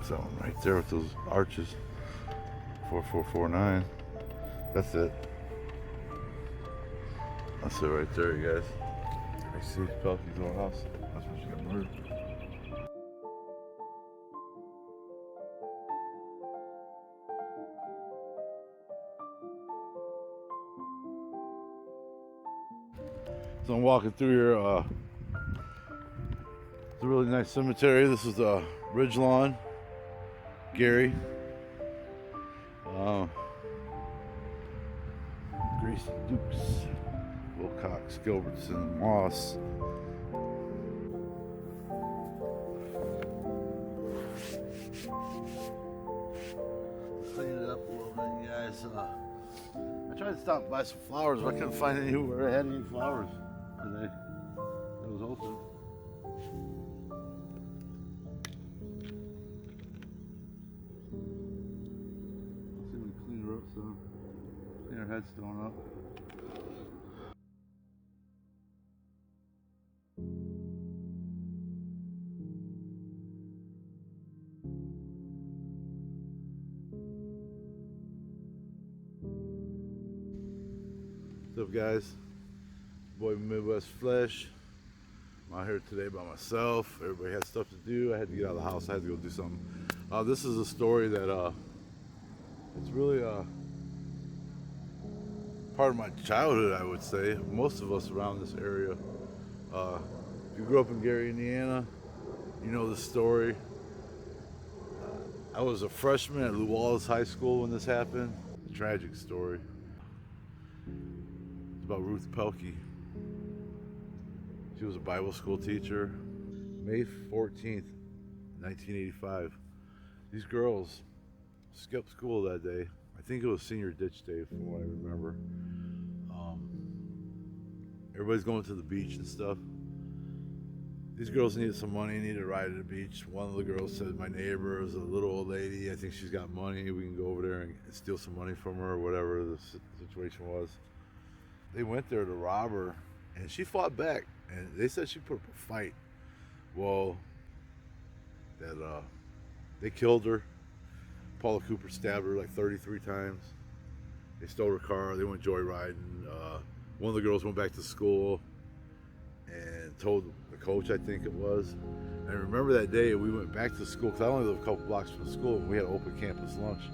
What's that one right there with those arches? 4449. That's it. That's it right there, you guys. I see Pelkey's old house. That's where she got murdered. So I'm walking through here. It's a really nice cemetery. This is Ridgelawn, Gary. Gracie Dukes, Wilcox, Gilbertson, Moss. Clean it up a little bit, guys. I tried to stop and buy some flowers, but I couldn't find anywhere that had any flowers today. It was open. Let's see if we can clean her up some. Clean her headstone up. What's up, guys? Boy Midwest Flesh. I'm out here today by myself. Everybody had stuff to do. I had to get out of the house. I had to go do something. This is a story that it's really part of my childhood, I would say. Most of us around this area. If you grew up in Gary, Indiana, you know the story. I was a freshman at Wallace High School when this happened. A tragic story. It's about Ruth Pelke. She was a Bible school teacher. May 14th, 1985. These girls skipped school that day. I think it was senior ditch day from what I remember. Everybody's going to the beach and stuff. These girls needed some money, needed a ride to the beach. One of the girls said, my neighbor is a little old lady. I think she's got money. We can go over there and steal some money from her or whatever the situation was. They went there to rob her, and she fought back. And they said she put up a fight. Well, they killed her. Paula Cooper stabbed her like 33 times. They stole her car. They went joyriding. One of the girls went back to school and told the coach, I think it was. And I remember that day we went back to school, because I only live a couple blocks from the school, and we had open campus lunch.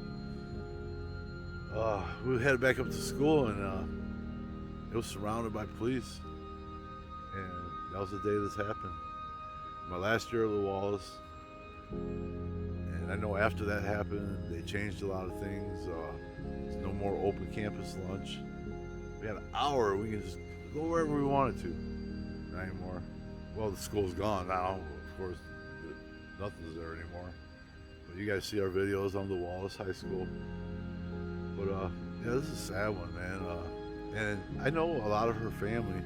We headed back up to school, and it was surrounded by police. And that was the day this happened. My last year at the Wallace. And I know after that happened, they changed a lot of things. There's no more open campus lunch. We had an hour, we could just go wherever we wanted to. Not anymore. Well, the school's gone now. Of course, nothing's there anymore. But you guys see our videos on the Wallace High School. But yeah, this is a sad one, man. And I know a lot of her family.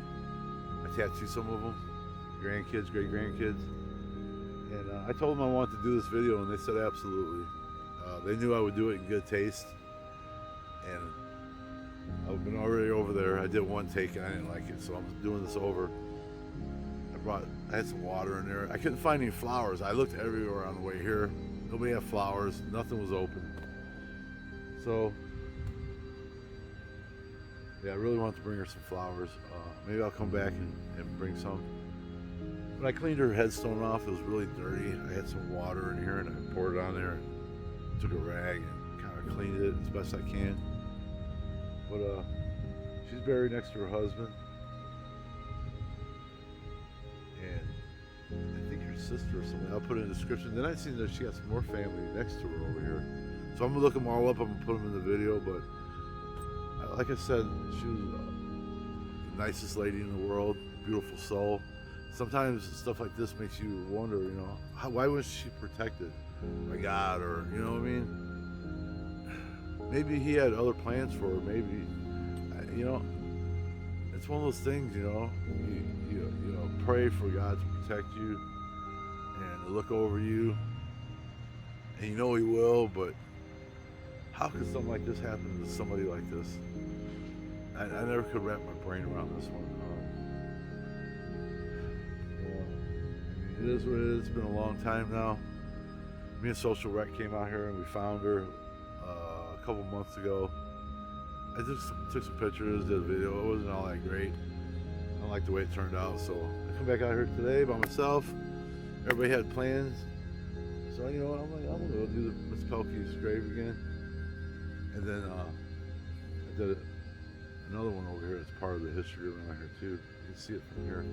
I tattooed some of them, grandkids, great-grandkids. And I told them I wanted to do this video, and they said absolutely. They knew I would do it in good taste. And I've been already over there. I did one take, and I didn't like it, so I'm doing this over. I had some water in there. I couldn't find any flowers. I looked everywhere on the way here. Nobody had flowers. Nothing was open. So, yeah, I really want to bring her some flowers. Maybe I'll come back and bring some. When I cleaned her headstone off, it was really dirty. I had some water in here, and I poured it on there and took a rag and kind of cleaned it as best I can. But she's buried next to her husband. And I think her sister or something. I'll put it in the description. Then I seen that she got some more family next to her over here. So I'm gonna look them all up. I'm gonna put them in the video. But like I said, she was the nicest lady in the world. Beautiful soul. Sometimes stuff like this makes you wonder, you know, why was she protected by God, or you know what I mean? Maybe he had other plans for her. Maybe, you know, it's one of those things, you know. You know, pray for God to protect you and to look over you, and you know He will. But how could something like this happen to somebody like this? I never could wrap my brain around this one. It is what it is. It's been a long time now. Me and Social Rec came out here and we found her a couple months ago. I just took some pictures, did a video. It wasn't all that great. I don't like the way it turned out, so I come back out here today by myself. Everybody had plans, so you know what? I'm like, I'm gonna go do the Miss Pelkey's grave again, and then I did another one over here. It's part of the history around here too. You can see it from here.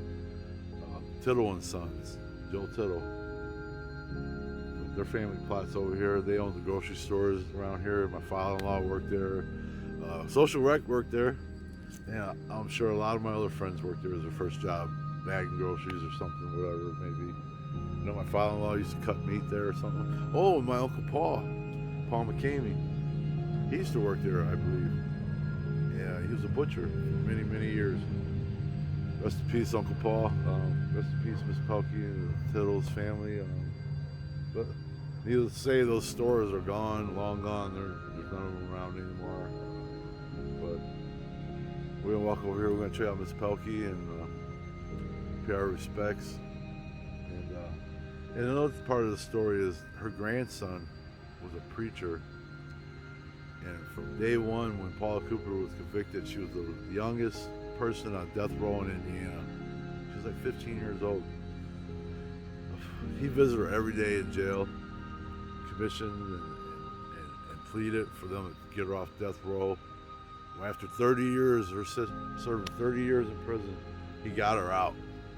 Tittle and Sons, Joe Tittle. Their family plots over here. They own the grocery stores around here. My father-in-law worked there. Social Rec worked there. And I'm sure a lot of my other friends worked there as their first job, bagging groceries or something, whatever it may be. You know, my father-in-law used to cut meat there or something. Oh, my Uncle Paul McCamey. He used to work there, I believe. Yeah, he was a butcher for many, many years. Rest in peace, Uncle Paul. Rest in peace, Miss Pelkey and Tittle's family. But needless to say, those stores are gone, long gone. There's none of them around anymore. But we're gonna walk over here. We're gonna check out Miss Pelkey and pay our respects. And another part of the story is her grandson was a preacher. And from day one, when Paula Cooper was convicted, she was the youngest person on death row in Indiana. She was like 15 years old. He visited her every day in jail, commissioned and pleaded for them to get her off death row. After 30 years, her serving 30 years in prison, he got her out.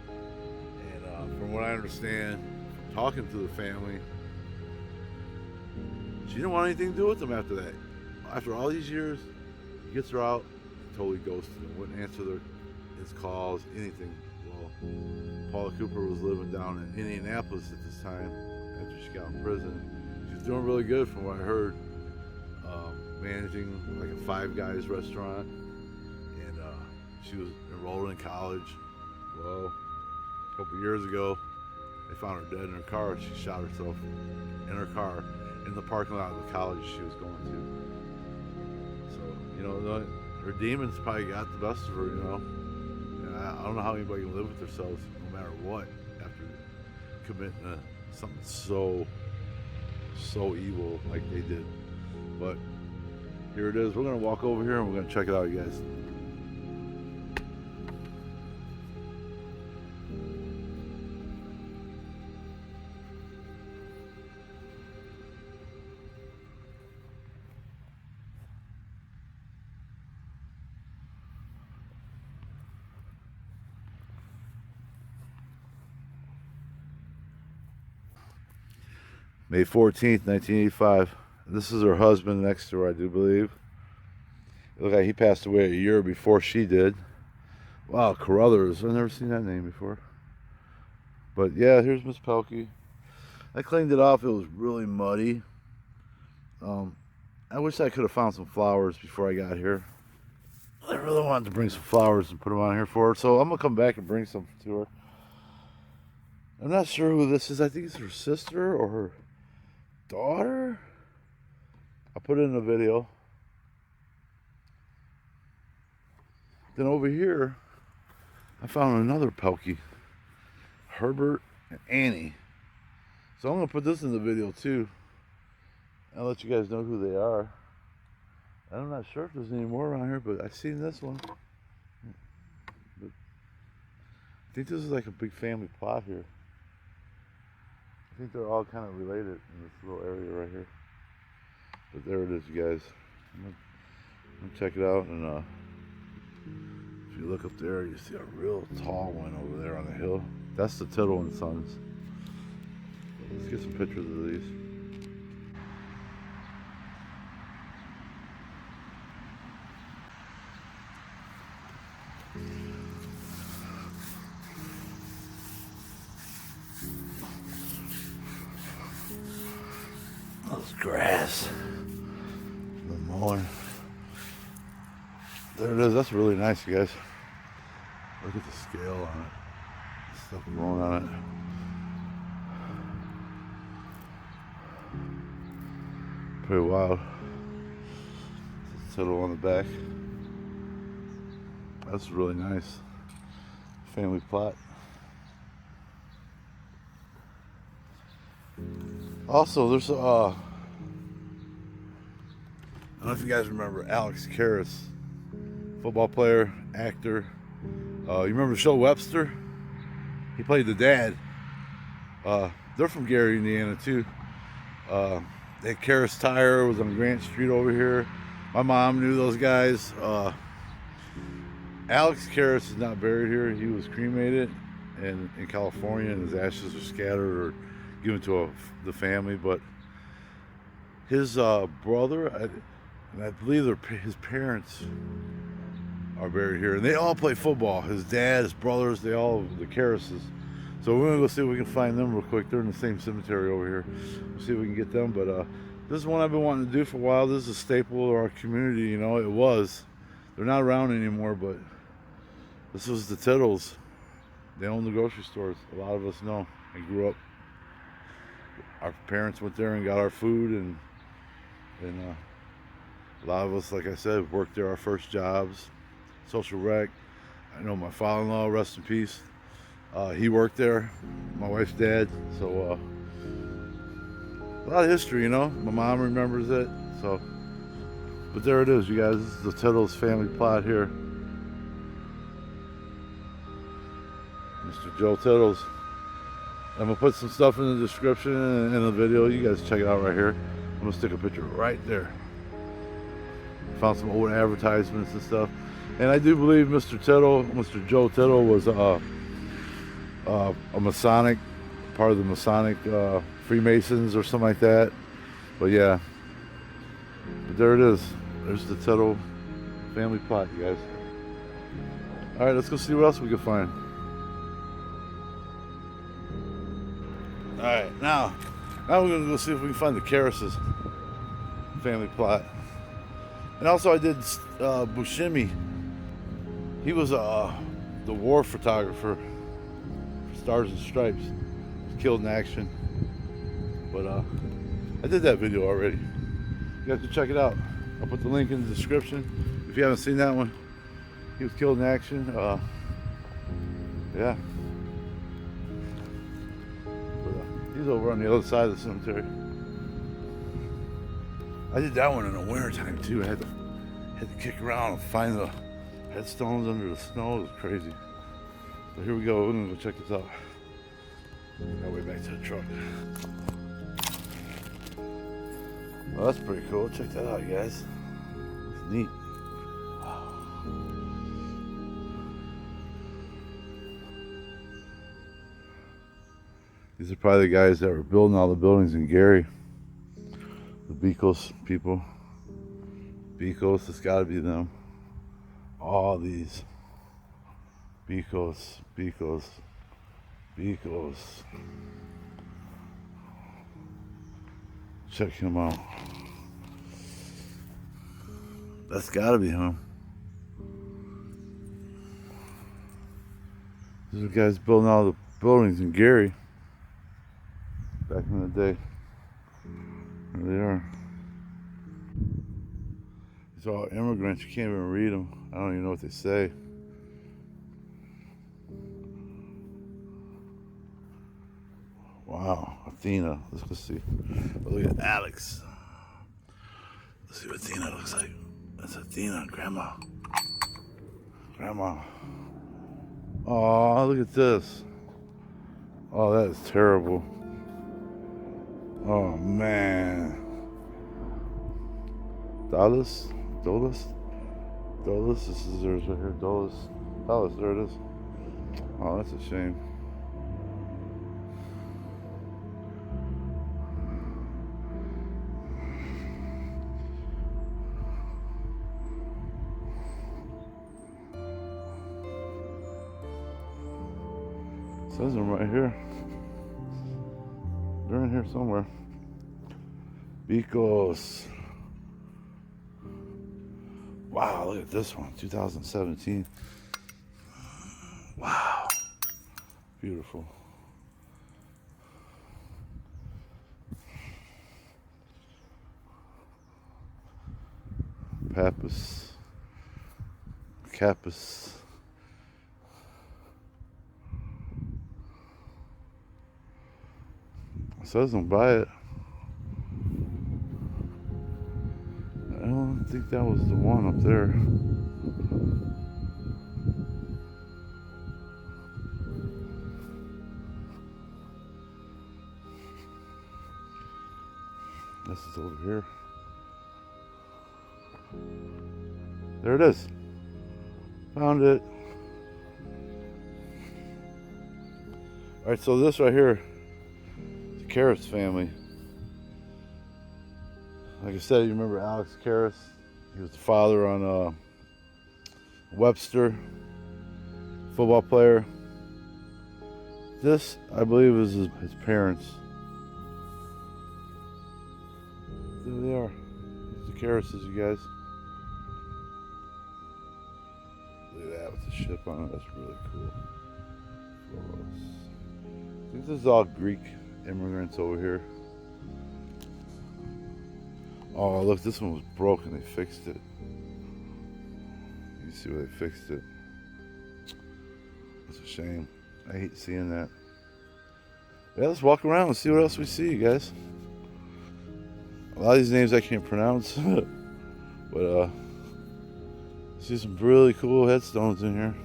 And from what I understand, from talking to the family, she didn't want anything to do with them after that. After all these years, he gets her out, totally ghosted him, wouldn't answer his calls, anything. Well, Paula Cooper was living down in Indianapolis at this time after she got in prison. She's doing really good from what I heard, managing like a Five Guys restaurant, and she was enrolled in college. Well, a couple years ago, they found her dead in her car. She shot herself in her car in the parking lot of the college she was going to. So, you know, her demons probably got the best of her, you know. I don't know how anybody can live with themselves no matter what after committing something so evil like they did. But here it is. We're going to walk over here and we're going to check it out, you guys. May 14th, 1985. This is her husband next to her, I do believe. It looked like he passed away a year before she did. Wow, Carruthers. I've never seen that name before. But yeah, here's Miss Pelkey. I cleaned it off. It was really muddy. I wish I could have found some flowers before I got here. I really wanted to bring some flowers and put them on here for her. So I'm going to come back and bring some to her. I'm not sure who this is. I think it's her sister or her daughter. I'll put it in the video. Then over here, I found another Pelkey, Herbert and Annie. So I'm gonna put this in the video too. I'll let you guys know who they are. I'm not sure if there's any more around here, but I've seen this one. But I think this is like a big family plot here. I think they're all kind of related in this little area right here. But there it is, you guys. I'm gonna check it out, and if you look up there, you see a real tall one over there on the hill. That's the Tittle and Sons. Let's get some pictures of these. Those grass. The mowing. There it is. That's really nice, you guys. Look at the scale on it. Stuff growing on it. Pretty wild. Tittle on the back. That's really nice. Family plot. Also, there's I don't know if you guys remember Alex Karras, football player, actor. You remember the show Webster? He played the dad. They're from Gary, Indiana too. That Karras Tire was on Grant Street over here. My mom knew those guys. Alex Karras is not buried here. He was cremated in California, and his ashes are scattered or given to the family. But his brother, and I believe his parents are buried here, and they all play football. His dad, his brothers, they all the Karrases. So we're gonna go see if we can find them real quick. They're in the same cemetery over here. We'll see if we can get them. But this is one I've been wanting to do for a while. This is a staple of our community. You know, it was. They're not around anymore, but this was the Tittles. They owned the grocery stores. A lot of us know. I grew up. Our parents went there and got our food, and a lot of us, like I said, worked there our first jobs. Social rec. I know my father-in-law, rest in peace. He worked there, my wife's dad. So a lot of history, you know. My mom remembers it. So, but there it is, you guys. This is the Tittles family plot here. Mr. Joe Tittles. I'm gonna put some stuff in the description and in the video. You guys check it out right here. I'm gonna stick a picture right there. Found some old advertisements and stuff. And I do believe Mr. Joe Tittle was a Masonic, part of the Masonic Freemasons or something like that. But yeah, but there it is. There's the Tittle family plot, you guys. All right, let's go see what else we can find. All right, now we're gonna go see if we can find the Karrases family plot. And also I did Buscemi. He was the war photographer for Stars and Stripes. He was killed in action. But I did that video already. You have to check it out. I'll put the link in the description if you haven't seen that one. He was killed in action. Yeah. But, he's over on the other side of the cemetery. I did that one in the winter time too. I had to kick around and find the headstones under the snow. It was crazy. But here we go. We're gonna go check this out. On our way back to the truck. Well, that's pretty cool. Check that out, you guys. It's neat. Wow. These are probably the guys that were building all the buildings in Gary. The Beacos people. Beacos, it's gotta be them. All these. Beacos. Check him out. That's gotta be him. These are the guys building all the buildings in Gary. Back in the day. There they are. These are all immigrants. You can't even read them. I don't even know what they say. Wow, Athena. Let's go see. Look at Alex. Let's see what Athena looks like. That's Athena, Grandma. Oh, look at this. Oh, that is terrible. Oh, man. Dallas, this is theirs right here. Dallas, there it is. Oh, that's a shame. It says them right here. They're in here somewhere. Beacos. Wow, look at this one, 2017. Wow, beautiful. Pappas, Kappas. It says don't buy it. think that was the one up there. This is over here. There it is. Found it. Alright, so this right here is the Karras family. Like I said, you remember Alex Karras? He was the father on Webster, football player. This, I believe, is his parents. There they are. It's the Karrases, you guys. Look at that with the ship on it. That's really cool. I think this is all Greek immigrants over here. Oh, look, this one was broken. They fixed it. You see where they fixed it. It's a shame. I hate seeing that. Yeah, let's walk around and see what else we see, guys. A lot of these names I can't pronounce, but see some really cool headstones in here.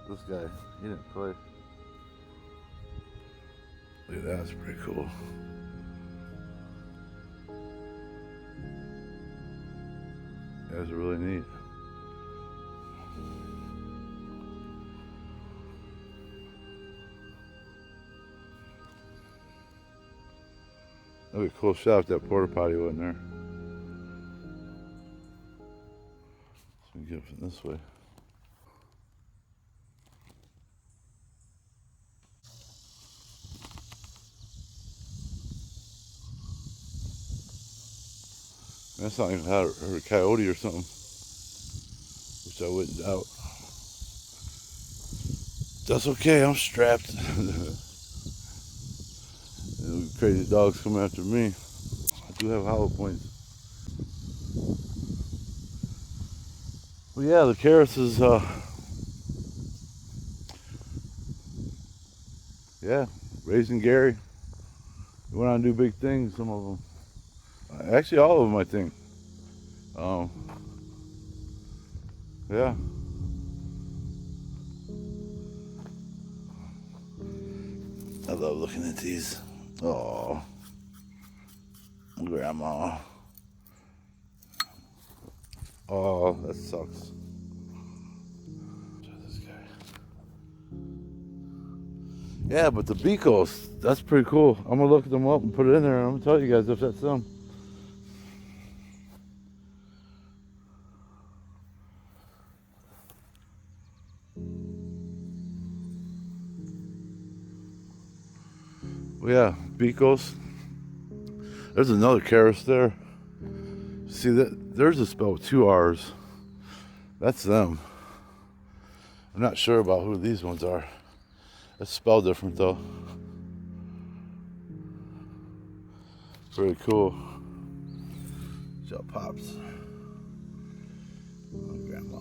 This guy, he didn't play. Look at that, that's pretty cool. That's really neat. That'd be a cool shot if that porta potty wasn't there. So we can get it from this way. That's not even how a coyote or something, which I wouldn't doubt. That's okay, I'm strapped. Crazy dogs come after me. I do have hollow points. Well, yeah, the Karrases, yeah, raising Gary. They went on to do big things, some of them. Actually, all of them, I think. Yeah. I love looking at these. Oh, Grandma. Oh, that sucks. This guy. Yeah, but the Bicos, that's pretty cool. I'm gonna look them up and put it in there, and I'm gonna tell you guys if that's them. Well, yeah, Bicos. There's another Karras there. See that? There's a spell with 2 R's. That's them. I'm not sure about who these ones are. That's spelled different though. Very cool. Shut pops. Oh, Grandma.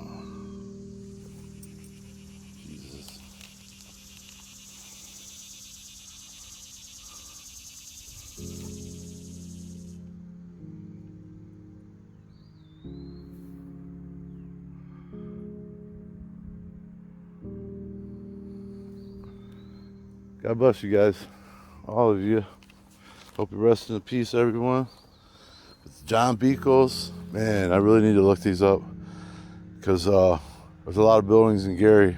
Jesus. God bless you guys, all of you. Hope you rest in peace, everyone. It's John Bicos. Man, I really need to look these up because there's a lot of buildings in Gary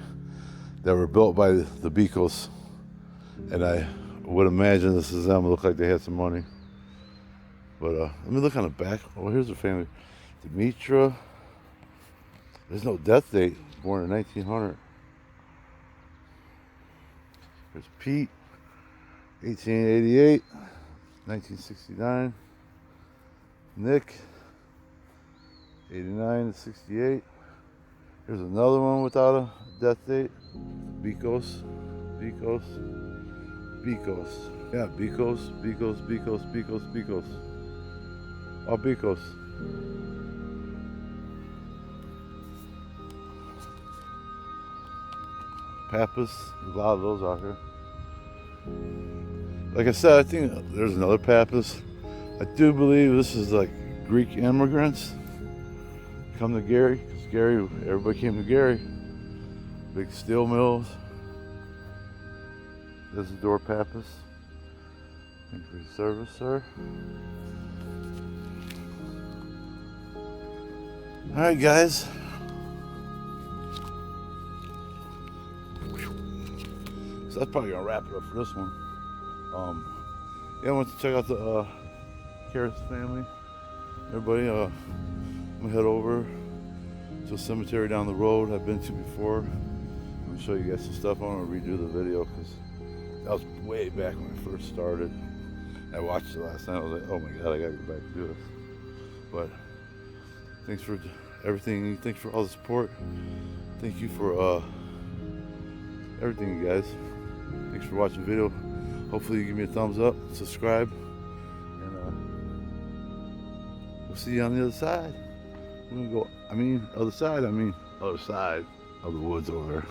that were built by the Bicos, and I would imagine this is them. It looked like they had some money. But let me look on the back. Oh, here's the family. Demetra. There's no death date. Born in 1900. There's Pete, 1888, 1969. Nick, 89 to 68. Here's another one without a death date. Bicos. Yeah, Bicos. All Bicos. Pappas, a lot of those out here. Like I said, I think there's another Pappas. I do believe this is like Greek immigrants come to Gary, because Gary, everybody came to Gary. Big steel mills. Isidore Pappas. Thank you for your service, sir. Alright, guys. So that's probably gonna wrap it up for this one. Yeah, I went to check out the Karras family. Everybody, I'm gonna head over to a cemetery down the road I've been to before. I'm gonna show you guys some stuff. I'm gonna redo the video because that was way back when I first started. I watched it last night. I was like, oh my god, I gotta go back and do this. But thanks for everything. Thanks for all the support. Thank you for everything, you guys. Thanks for watching the video. Hopefully you give me a thumbs up, subscribe, and we'll see you on the other side. We're gonna go, other side of the woods over there.